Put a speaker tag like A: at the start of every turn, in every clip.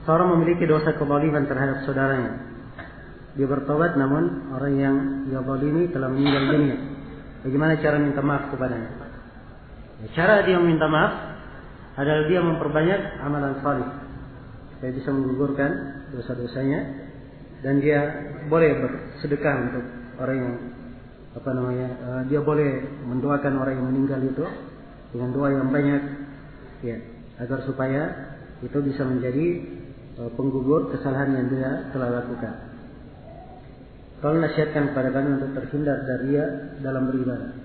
A: seorang memiliki dosa kezaliman terhadap saudaranya. Dia bertobat, namun orang yang dia zalimi telah meninggal dunia. Bagaimana cara minta maaf kepadanya? Cara dia meminta maaf adalah dia memperbanyak amalan salih supaya bisa menggugurkan dosa-dosanya, dan dia boleh bersedekah untuk orang yang dia boleh mendoakan orang yang meninggal itu dengan doa yang banyak, ya, agar supaya itu bisa menjadi penggugur kesalahan yang dia telah lakukan. Tolong nasihatkan kepada kami untuk terhindar dari ria dalam beribadah.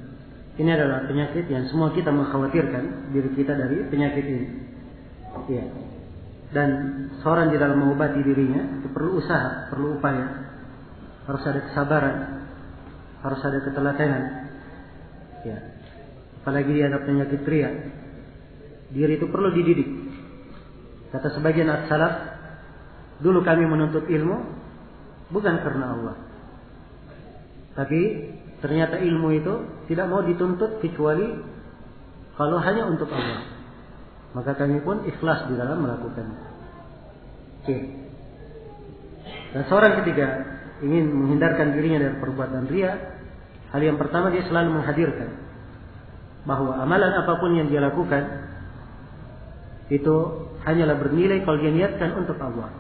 A: Ini adalah penyakit yang semua kita mengkhawatirkan diri kita dari penyakit ini. Ya. Dan seorang di dalam mengobati dirinya itu perlu usaha, perlu upaya. Harus ada kesabaran, harus ada ketelatenan. Ya. Apalagi dia ada penyakit ria. Diri itu perlu dididik. Kata sebagian as-salaf, dulu kami menuntut ilmu bukan karena Allah, tapi ternyata ilmu itu tidak mau dituntut kecuali kalau hanya untuk Allah. Maka kami pun ikhlas di dalam melakukannya. Oke. Dan seorang ketika ingin menghindarkan dirinya dari perbuatan ria, hal yang pertama dia selalu menghadirkan bahwa amalan apapun yang dia lakukan itu hanyalah bernilai kalau dia niatkan untuk Allah.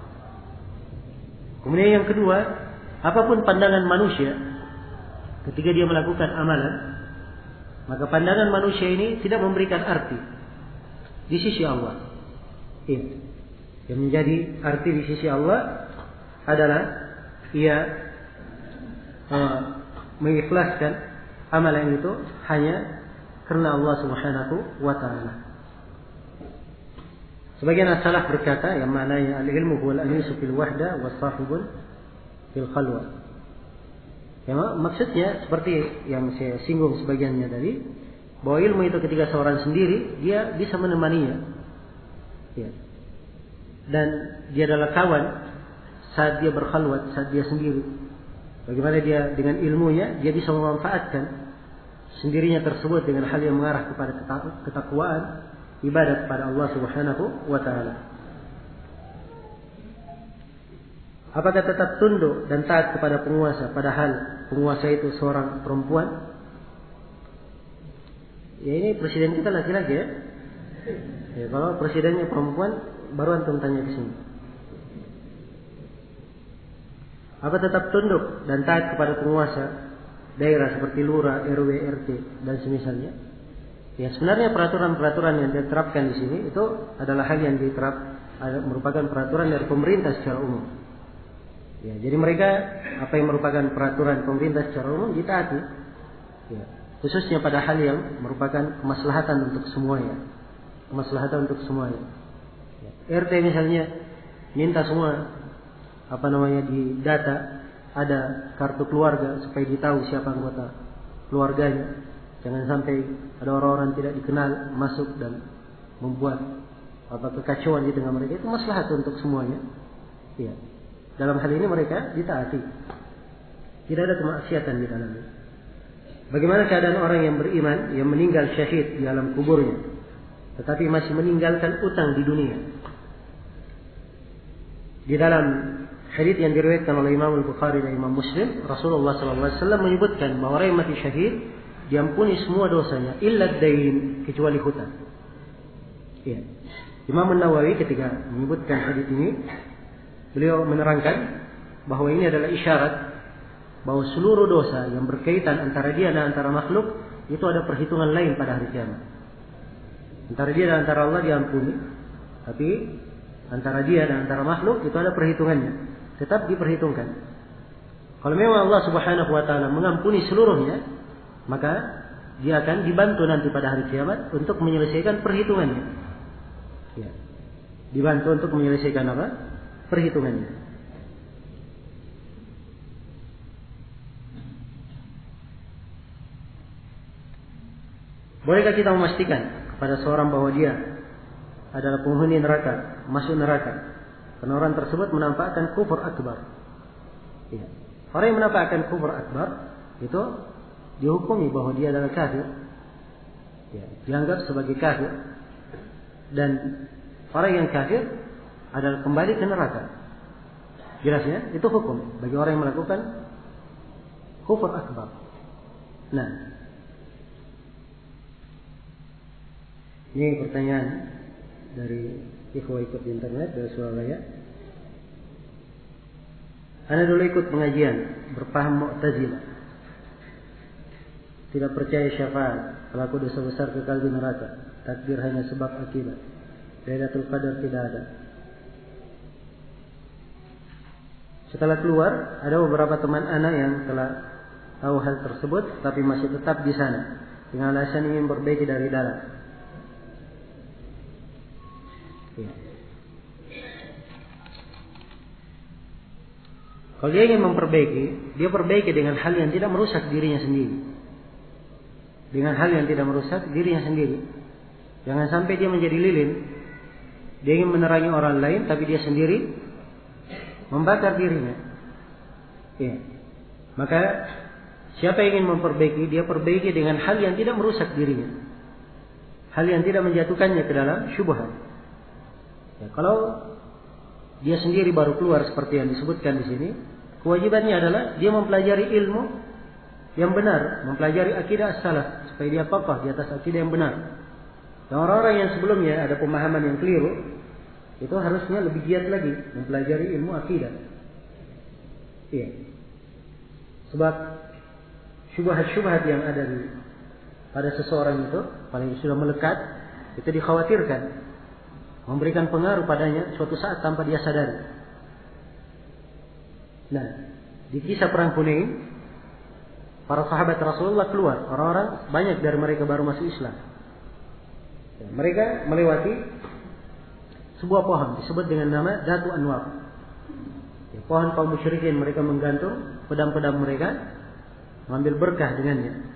A: Kemudian yang kedua, apapun pandangan manusia ketika dia melakukan amalan, maka pandangan manusia ini tidak memberikan arti di sisi Allah. Yang menjadi arti di sisi Allah adalah ia mengikhlaskan amalan itu hanya karena Allah Subhanahu wa taala. Sebagian as-salaf berkata yang maknanya al-ilmu huwal anisu fil wahda was sahibun fil khalwa. Ya, maksudnya seperti yang saya singgung sebagiannya tadi, bahwa ilmu itu ketika seorang sendiri dia bisa menemaninya, ya. Dan dia adalah kawan saat dia berkhalwat, saat dia sendiri. Bagaimana dia dengan ilmunya dia bisa memanfaatkan sendirinya tersebut dengan hal yang mengarah kepada ketakwaan, ibadat kepada Allah Subhanahu wa taala. Apakah tetap tunduk dan taat kepada penguasa padahal penguasa itu seorang perempuan? Ya, ini presiden kita laki-laki, ya. Ya, kalau presidennya perempuan baru antum tanya ke sini. Apa tetap tunduk dan taat kepada penguasa daerah seperti lurah, RW, RT dan semisalnya? Ya, sebenarnya peraturan-peraturan yang diterapkan di sini itu adalah hal yang merupakan peraturan dari pemerintah secara umum. Ya, jadi mereka apa yang merupakan peraturan pemerintah secara umum ditaati. Ya, khususnya pada hal yang merupakan kemaslahatan untuk semuanya. Kemaslahatan untuk semuanya. Ya, RT misalnya minta semua di data ada kartu keluarga supaya ditahu siapa anggota keluarganya. Jangan sampai ada orang-orang tidak dikenal masuk dan membuat kekacauan di tengah mereka. Itu maslahat untuk semuanya. Ya. Dalam hal ini mereka ditaati. Tidak ada kemaksiatan di dalamnya. Bagaimana keadaan orang yang beriman yang meninggal syahid di alam kuburnya, tetapi masih meninggalkan utang di dunia? Di dalam hadits yang diriwayatkan oleh Imam Al-Bukhari dan Imam Muslim, Rasulullah SAW menyebutkan bahwa orang yang mati syahid diampuni semua dosanya illa dain, kecuali hutang. Ya. Imam An-Nawawi ketika menyebutkan hadits ini, beliau menerangkan bahwa ini adalah isyarat bahwa seluruh dosa yang berkaitan antara dia dan antara makhluk itu ada perhitungan lain pada hari kiamat. Antara dia dan antara Allah diampuni, tapi antara dia dan antara makhluk itu ada perhitungannya, tetap diperhitungkan. Kalau memang Allah Subhanahu wa taala mengampuni seluruhnya, maka dia akan dibantu nanti pada hari kiamat untuk menyelesaikan perhitungannya. Ya. Dibantu untuk menyelesaikan apa? Perhitungannya. Bolehkah kita memastikan kepada seorang bahwa dia adalah penghuni neraka, masuk neraka, karena orang tersebut menampakkan kufur akbar? Ya. Orang yang menampakkan kufur akbar itu dihukumi bahwa dia adalah kafir, ya, dianggap sebagai kafir. Dan orang yang kafir adalah kembali ke neraka. Jelas ya? Itu hukum bagi orang yang melakukan kufur akbar. Nah, ini pertanyaan dari ikhwah ikut di internet dari Surabaya. Ana dulu ikut pengajian berpaham Mu'tazilah. Tidak percaya syafaat, pelaku dosa besar kekal di neraka. Takdir hanya sebab akibat. Lailatul Qadar tidak ada. Setelah keluar, ada beberapa teman anak yang telah tahu hal tersebut, tapi masih tetap di sana dengan alasan ingin berbaiki dari dalam. Ya. Kalau dia ingin memperbaiki, dia perbaiki dengan hal yang tidak merusak dirinya sendiri. Dengan hal yang tidak merusak dirinya sendiri. Jangan sampai dia menjadi lilin. Dia ingin menerangi orang lain, tapi dia sendiri membakar dirinya. Ya. Maka siapa yang ingin memperbaiki, dia perbaiki dengan hal yang tidak merusak dirinya. Hal yang tidak menjatuhkannya ke dalam syubhat. Ya, kalau dia sendiri baru keluar seperti yang disebutkan di sini, kewajibannya adalah dia mempelajari ilmu yang benar, mempelajari akidah as-salaf supaya dia kokoh di atas akidah yang benar. Dan orang-orang yang sebelumnya ada pemahaman yang keliru, itu harusnya lebih giat lagi mempelajari ilmu akidah. Iya. Sebab syubhat-syubhat yang ada pada seseorang itu paling sudah melekat, itu dikhawatirkan memberikan pengaruh padanya suatu saat tanpa dia sadari. Nah, di kisah perang Hunain, para sahabat Rasulullah keluar, orang-orang banyak dari mereka baru masuk Islam. Ya, mereka melewati sebuah pohon disebut dengan nama Datu Anwar. Ya, pohon kaum musyrikin, mereka menggantung pedang-pedang mereka, mengambil berkah dengannya.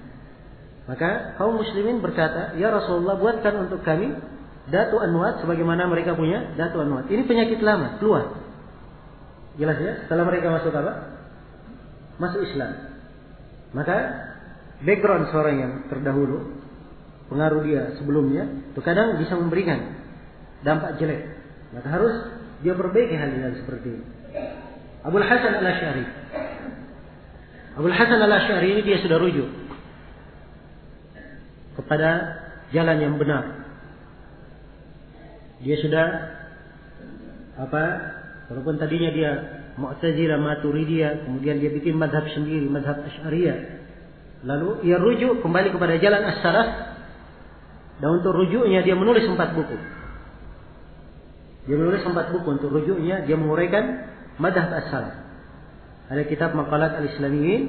A: Maka kaum muslimin berkata, "Ya Rasulullah, buatkan untuk kami Datu Anwar sebagaimana mereka punya Datu Anwar." Ini penyakit lama, keluar. Jelas ya? Setelah mereka masuk apa? Masuk Islam. Maka background seorang yang terdahulu, pengaruh dia sebelumnya, itu kadang bisa memberikan dampak jelek. Maka harus dia perbaiki hal-hal seperti ini. Abul Hasan Al-Asy'ari. Abul Hasan Al-Asy'ari ini dia sudah rujuk kepada jalan yang benar. Dia sudah walaupun tadinya dia Mu'tazilah, Maturidiyah, kemudian dia bikin madhab sendiri, madhab Asy'ariyah. Lalu ia rujuk kembali kepada jalan as-salaf. Dan untuk rujuknya dia menulis 4 buku. Dia menulis 4 buku untuk rujuknya, dia menguraikan madhab as-salaf. Ada kitab Maqalat al-Islamiyyin,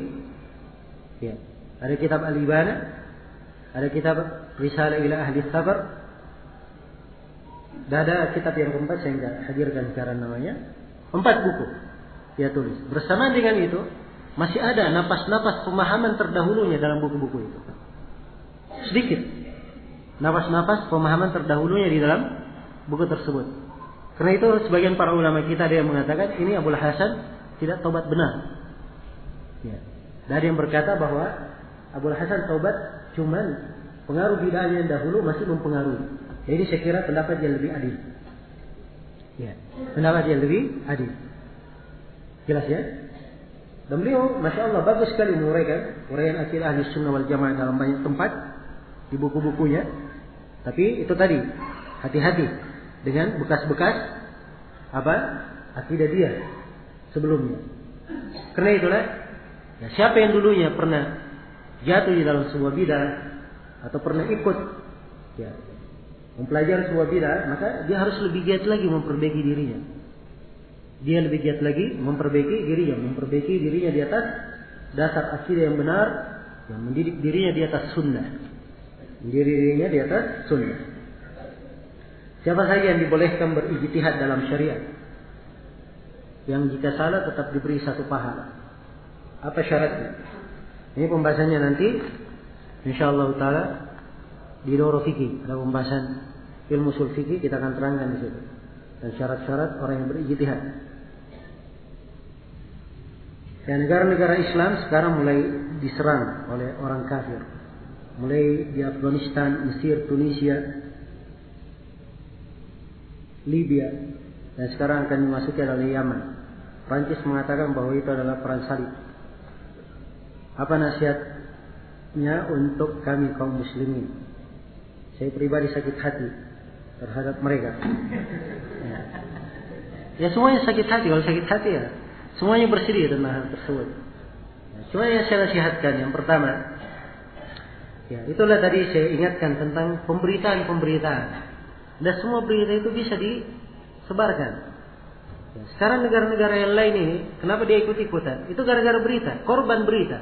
A: ya. Ada kitab Al-Ibana, ada kitab Risalah ila Ahli Sabar. Dan ada kitab yang keempat saya tidak hadirkan sekarang namanya. 4 buku dia tulis. Bersamaan dengan itu masih ada napas-napas pemahaman terdahulunya dalam buku-buku itu. Sedikit napas-napas pemahaman terdahulunya di dalam buku tersebut. Karena itu sebagian para ulama kita ada yang mengatakan ini Abul Hasan tidak taubat benar. Ya. Dan ada yang berkata bahwa Abul Hasan taubat cuman pengaruh bid'ahnya yang dahulu masih mempengaruhi. Jadi saya kira pendapat yang lebih adil. Ya, pendapat yang lebih adil. Jelas ya? Dan beliau, Masya Allah, bagus sekali menguraikan uraian akidah Ahli Sunnah wal Jamaah dalam banyak tempat di buku-bukunya. Tapi itu tadi, hati-hati dengan bekas-bekas akidah dia sebelumnya. Karena itulah, ya, siapa yang dulunya pernah jatuh di dalam sebuah bidah atau pernah ikut ya mempelajari sebuah bidah, maka dia harus lebih giat lagi memperbaiki dirinya. Dia lebih giat lagi memperbaiki dirinya di atas dasar akidah yang benar, yang mendidik dirinya di atas sunnah. Dirinya di atas sunnah. Siapa saja yang dibolehkan berijtihad dalam syariat, yang jika salah tetap diberi 1 pahala. Apa syaratnya? Ini pembahasannya nanti insyaallah taala di Daurah Fikih, ada pembahasan ilmu ushul fikih, kita akan terangkan di situ. Dan syarat-syarat orang yang berijtihad. Dan negara-negara Islam sekarang mulai diserang oleh orang kafir. Mulai di Afghanistan, Mesir, Tunisia, Libya. dan sekarang akan dimasuki oleh Yaman. Prancis mengatakan bahwa itu adalah perang salib. Apa nasihatnya untuk kami kaum muslimin? Saya pribadi sakit hati terhadap mereka. Ya semuanya sakit hati. Kalau sakit hati ya semuanya bersedih tentang hal tersebut. Cuma yang saya nasihatkan yang pertama, ya itulah tadi saya ingatkan tentang pemberitaan. Dan semua berita itu bisa disebarkan. Ya, sekarang negara-negara yang lain ini, kenapa dia ikut-ikutan? Itu gara-gara berita, korban berita.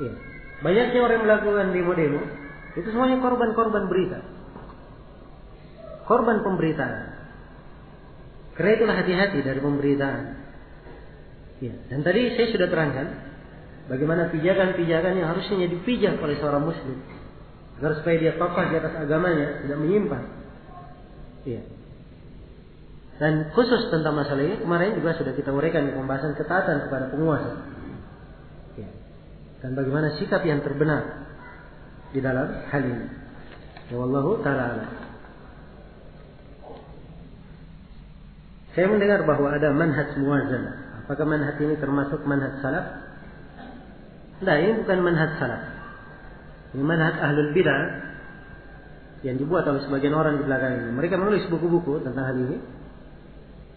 A: Ya, banyaknya orang yang melakukan demo-demo, itu semuanya korban berita. Korban pemberitaan. Karena itulah hati-hati dari pemberitaan. Ya, dan tadi saya sudah terangkan bagaimana pijakan-pijakan yang harusnya dipijak oleh seorang muslim agar supaya dia kokoh di atas agamanya, tidak menyimpang. Ya. Dan khusus tentang masalah ini kemarin juga sudah kita uraikan di pembahasan ketaatan kepada penguasa. Ya. Dan bagaimana sikap yang terbenar di dalam hal ini. Ya wallahu ta'ala. Saya mendengar bahwa ada manhaj muwazanah. Apakah manhaj ini termasuk manhaj salaf? Tidak, ini bukan manhaj salaf. Ini manhaj ahlul bidah yang dibuat oleh sebagian orang di belakang ini. Mereka menulis buku-buku tentang hal ini.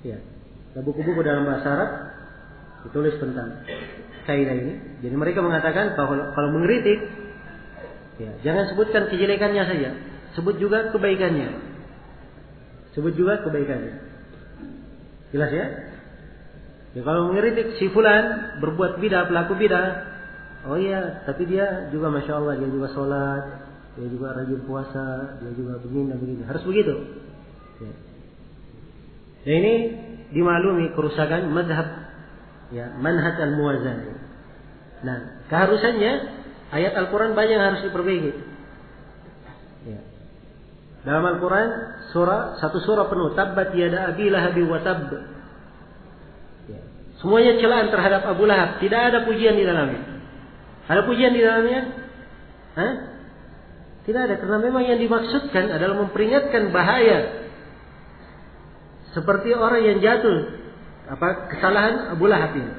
A: Ya, ada buku-buku dalam bahasa Arab ditulis tentang kaidah ini. Jadi mereka mengatakan bahwa kalau mengkritik, ya, jangan sebutkan kejelekannya saja, sebut juga kebaikannya. Jelas ya? Ya, kalau mengkritik si fulan berbuat bidah, pelaku bidah, oh iya, tapi dia juga masya Allah, dia juga sholat, dia juga rajin puasa, dia juga begini dan begini. Harus begitu. Ya. Dan ini dimaklumi kerusakan madhab, ya, manhaj al-muwazanah. Nah, keharusannya ayat Al-Quran banyak yang harus diperbaiki. Ya. Dalam Al-Quran satu surah penuh, tabbat yada abi lahabi wa tabb. Semuanya celaan terhadap Abu Lahab. Tidak ada pujian di dalamnya. Ada pujian di dalamnya? Hah? Tidak ada. Karena memang yang dimaksudkan adalah memperingatkan bahaya. Seperti orang yang jatuh kesalahan Abu Lahab ini.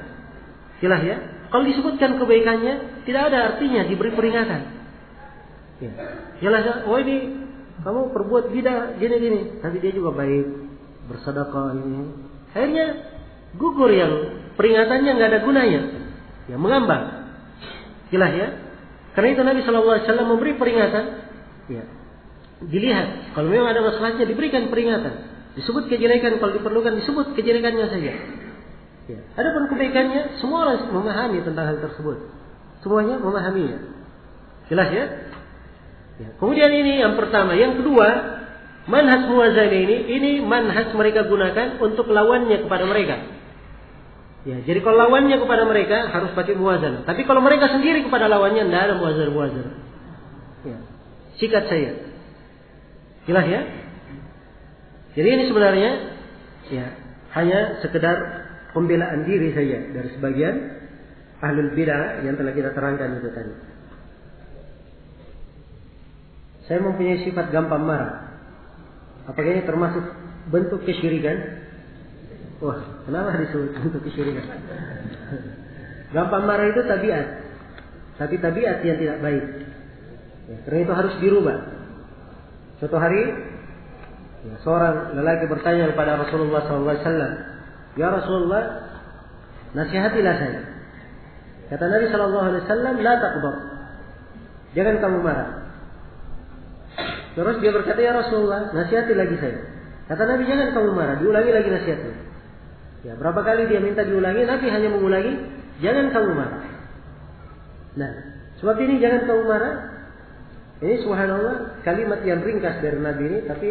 A: Jelas ya? Kalau disebutkan kebaikannya, tidak ada artinya diberi peringatan. Ya. Jelas ya? Oh ini kamu perbuat bidah gini-gini. Tapi dia juga baik. Bersedekah ini. Akhirnya gugur yang peringatannya nggak ada gunanya, ya mengambang, jelas ya. Karena itu Nabi SAW memberi peringatan, ya dilihat kalau memang ada masalahnya diberikan peringatan, disebut kejelekan kalau diperlukan disebut kejelekannya saja. Ya. Adapun kebaikannya semua orang memahami tentang hal tersebut, semuanya memahaminya, jelas ya. Ya. Kemudian ini yang pertama, yang kedua manhaj muwazanah ini manhaj mereka gunakan untuk lawannya kepada mereka. Ya, jadi kalau lawannya kepada mereka harus pakai muwazanah. Tapi kalau mereka sendiri kepada lawannya tidak ada muwazanah. Ya. Sikat saya. Jelas ya? Jadi ini sebenarnya ya hanya sekedar pembelaan diri saja dari sebagian ahlul bidah yang telah kita terangkan itu tadi. Saya mempunyai sifat gampang marah. Apakah ini termasuk bentuk kesyirikan? Wah, kenapa disebut bentuk kesyirikan? Gampang marah itu tabiat. Tapi tabiat yang tidak baik. Ya, karena itu harus dirubah. Suatu hari, ya, seorang lelaki bertanya kepada Rasulullah SAW, "Ya Rasulullah, nasihatilah saya." Kata Nabi SAW, "La taqdar." Jangan kamu marah. Terus dia berkata, "Ya Rasulullah, nasihati lagi saya." Kata Nabi, "Jangan kamu marah." Diulangi lagi nasihatnya. Ya, berapa kali dia minta diulangi, Nabi hanya mengulangi, "Jangan kamu marah." Nah, sebab ini jangan kamu marah. Ini subhanallah kalimat yang ringkas dari Nabi ini, tapi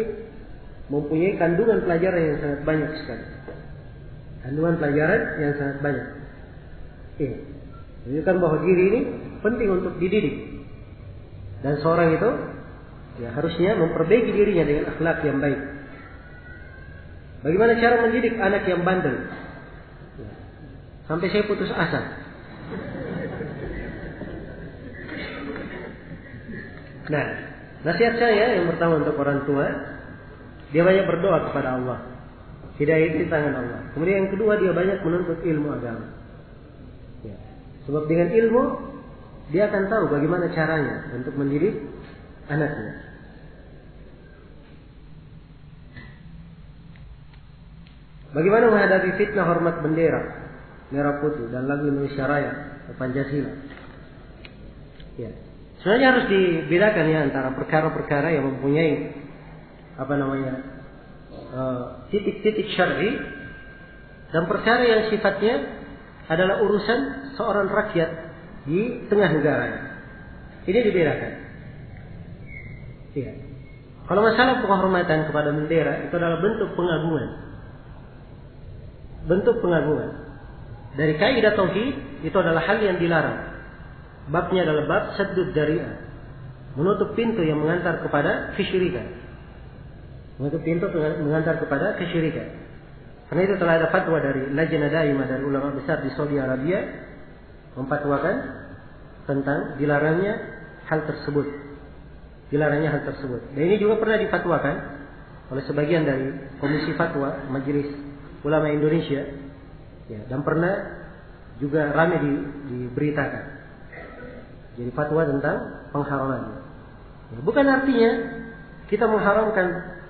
A: mempunyai kandungan pelajaran yang sangat banyak sekali. Kandungan pelajaran yang sangat banyak. Ini menunjukkan bahwa diri ini penting untuk dididik. Dan seorang itu ya harusnya memperbaiki dirinya dengan akhlak yang baik. Bagaimana cara mendidik anak yang bandel? Sampai saya putus asa. Nah, nasihat saya yang pertama untuk orang tua, dia banyak berdoa kepada Allah. Hidayah itu di tangan Allah. Kemudian yang kedua, dia banyak menuntut ilmu agama. Ya. Sebab dengan ilmu dia akan tahu bagaimana caranya untuk mendidik anaknya. Bagaimana menghadapi fitnah hormat bendera merah putih dan lagu Indonesia Raya atau Pancasila? Ya. Sebenarnya harus dibedakan ya antara perkara-perkara yang mempunyai titik-titik syar'i dan perkara yang sifatnya adalah urusan seorang rakyat di tengah negaranya. Ini dibedakan. Ya. Kalau masalah penghormatan kepada bendera itu adalah bentuk pengagungan. Bentuk pengagungan. Dari kaidah tauhid itu adalah hal yang dilarang. Babnya adalah bab saddud dzari'ah. Menutup pintu yang mengantar kepada kesyirikan. Menutup pintu mengantar kepada kesyirikan. Karena itu telah ada fatwa dari Lajnah Daimah dari ulama besar di Saudi Arabia memfatwakan tentang dilarangnya hal tersebut. Dilarangnya hal tersebut. Dan ini juga pernah difatwakan oleh sebagian dari Komisi Fatwa Majelis Ulama Indonesia, ya, dan pernah juga ramai diberitakan. Jadi fatwa tentang pengharaman. Ya, bukan artinya kita mengharamkan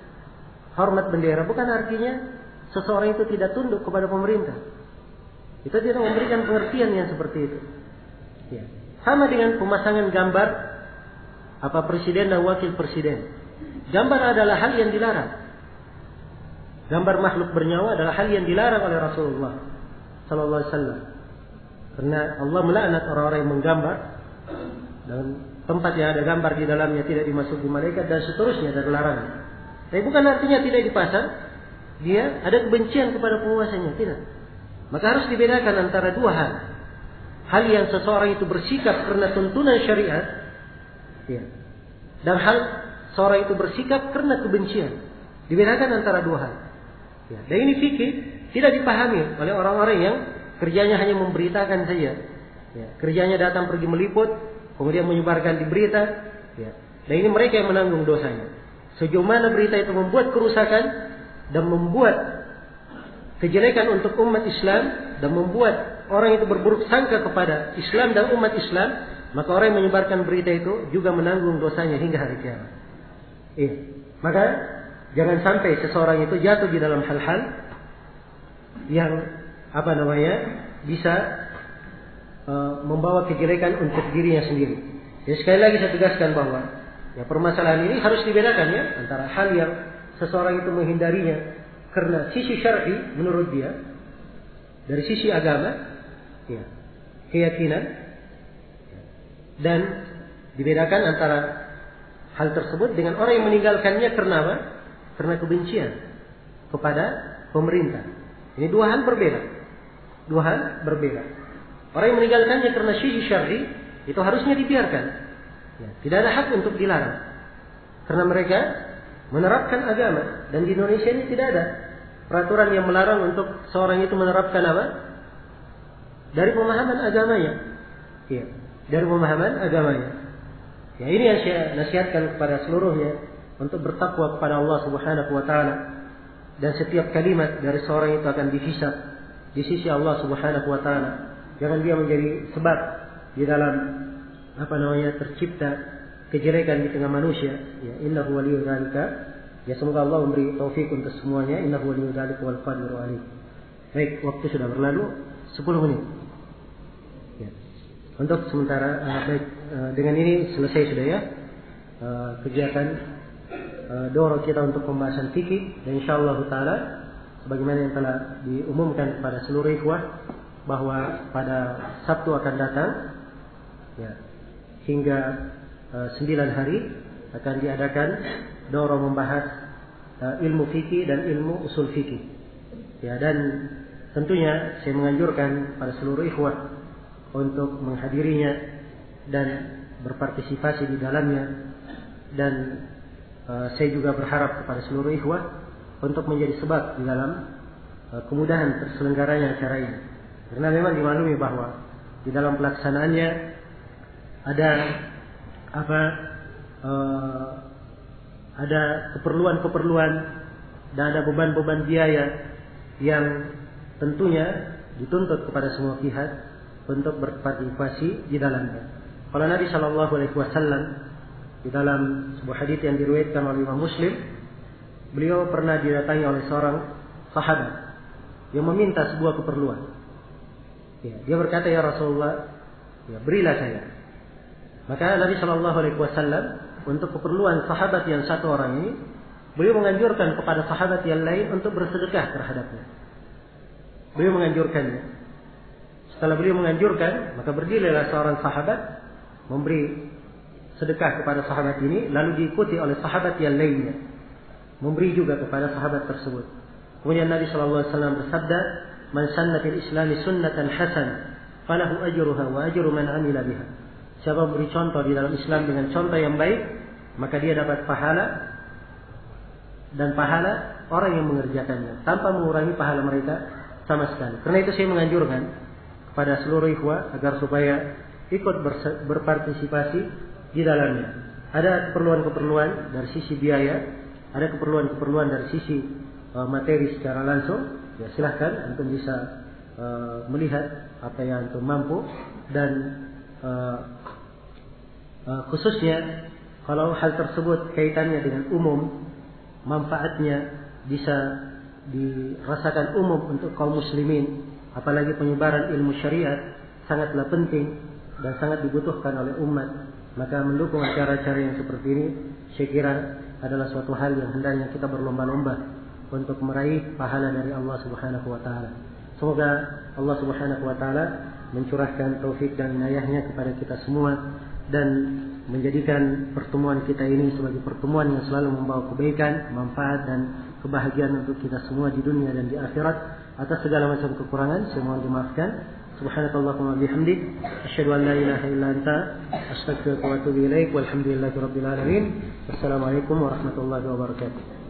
A: hormat bendera, bukan artinya seseorang itu tidak tunduk kepada pemerintah. Kita tidak memberikan pengertian yang seperti itu. Ya. Sama dengan pemasangan gambar presiden dan wakil presiden. Gambar adalah hal yang dilarang. Gambar makhluk bernyawa adalah hal yang dilarang oleh Rasulullah Sallallahu Alaihi Wasallam. Karena Allah melaknat orang-orang yang menggambar dan tempat yang ada gambar di dalamnya tidak dimasuki malaikat dan seterusnya dari larangan. Tapi bukan artinya tidak dipasang, dia ada kebencian kepada penguasanya, tidak. Maka harus dibedakan antara dua hal. Hal yang seseorang itu bersikap karena tuntunan syariat, ya, dan hal seorang itu bersikap karena kebencian. Dibedakan antara dua hal. Ya, dan ini fikih tidak dipahami oleh orang-orang yang kerjanya hanya memberitakan saja. Ya, kerjanya datang pergi meliput, kemudian menyebarkan di berita. Ya, dan ini mereka yang menanggung dosanya. Sejauh mana berita itu membuat kerusakan dan membuat kejelekan untuk umat Islam dan membuat orang itu berburuk sangka kepada Islam dan umat Islam, maka orang yang menyebarkan berita itu juga menanggung dosanya hingga hari kiamat. Iya. Maka jangan sampai seseorang itu jatuh di dalam hal-hal yang bisa membawa kejelekan untuk dirinya sendiri. Jadi sekali lagi saya tegaskan bahwa ya, permasalahan ini harus dibedakan ya antara hal yang seseorang itu menghindarinya karena sisi syar'i menurut dia, dari sisi agama, ya, keyakinan, dan dibedakan antara hal tersebut dengan orang yang meninggalkannya karena apa? Karena kebencian kepada pemerintah. Ini dua hal berbeda. Dua hal berbeda. Orang yang meninggalkannya karena sisi syar'i itu harusnya dibiarkan. Ya, tidak ada hak untuk dilarang. Karena mereka menerapkan agama, dan di Indonesia ini tidak ada peraturan yang melarang untuk seorang itu menerapkan apa? Dari pemahaman agamanya. Ya, dari pemahaman agamanya. Ya, ini yang saya nasihatkan kepada seluruhnya untuk bertakwa kepada Allah Subhanahu wa taala, dan setiap kalimat dari seorang itu akan dihisab di sisi Allah Subhanahu wa taala. Jangan dia menjadi sebab di dalam tercipta kejelekan di tengah manusia. Ya, innahu waliyyu dzalika. Ya, semoga Allah memberi taufik untuk semuanya. Innahu waliyyu dzalika wal qadiru alaih. Baik, waktu sudah berlalu 10 menit. Ya. Untuk sementara dengan ini selesai sudah ya kegiatan doa kita untuk pembahasan fikih, dan insyaallah taala sebagaimana yang telah diumumkan kepada seluruh ikhwah bahwa pada Sabtu akan datang ya, hingga 9 hari akan diadakan doa membahas ilmu fikih dan ilmu usul fikih. Ya, dan tentunya saya menganjurkan pada seluruh ikhwah untuk menghadirinya dan berpartisipasi di dalamnya, dan saya juga berharap kepada seluruh ikhwah untuk menjadi sebab di dalam kemudahan terselenggaranya acara ini. Karena memang dimaklumi bahwa di dalam pelaksanaannya ada ada keperluan-keperluan dan ada beban-beban biaya yang tentunya dituntut kepada semua pihak untuk berpartisipasi di dalamnya. Kalau Nabi Shallallahu Alaihi Wasallam di dalam sebuah hadits yang diriwayatkan oleh Imam Muslim, beliau pernah didatangi oleh seorang sahabat yang meminta sebuah keperluan. Ya, dia berkata, ya Rasulullah, ya berilah saya. Maka Nabi Shallallahu Alaihi Wasallam untuk keperluan sahabat yang satu orang ini, beliau menganjurkan kepada sahabat yang lain untuk bersedekah terhadapnya. Beliau menganjurkannya. Setelah beliau menganjurkan, maka berdirilah seorang sahabat memberi sedekah kepada sahabat ini, lalu diikuti oleh sahabat yang lainnya memberi juga kepada sahabat tersebut. Kemudian Nabi Shallallahu Alaihi Wasallam bersabda, "Man sanna fil Islami sunnatan hasanah, falahu ajruha wa ajru man amila biha." Siapa memberi contoh di dalam Islam dengan contoh yang baik, maka dia dapat pahala dan pahala orang yang mengerjakannya tanpa mengurangi pahala mereka sama sekali. Karena itu saya menganjurkan kepada seluruh ikhwah agar supaya ikut berpartisipasi di dalamnya. Ada keperluan-keperluan dari sisi biaya, ada keperluan-keperluan dari sisi materi secara langsung. Ya, silahkan antum bisa melihat apa yang antum mampu, dan khususnya kalau hal tersebut kaitannya dengan umum, manfaatnya bisa dirasakan umum untuk kaum muslimin, apalagi penyebaran ilmu syariat sangatlah penting dan sangat dibutuhkan oleh umat, maka mendukung acara-acara yang seperti ini saya kira adalah suatu hal yang hendaknya kita berlomba-lomba untuk meraih pahala dari Allah Subhanahu wa taala. Semoga Allah Subhanahu wa taala mencurahkan taufik dan inayahnya kepada kita semua dan menjadikan pertemuan kita ini sebagai pertemuan yang selalu membawa kebaikan, manfaat dan kebahagiaan untuk kita semua di dunia dan di akhirat. Atas segala macam kekurangan saya mohon dimaafkan. Subhanakallahumma bihamdik, asyhadu an la ilaha illa anta, astaghfiruka wa atubu ilaik. Walhamdulillahirabbil alamin. Wassalamualaikum warahmatullahi wabarakatuh.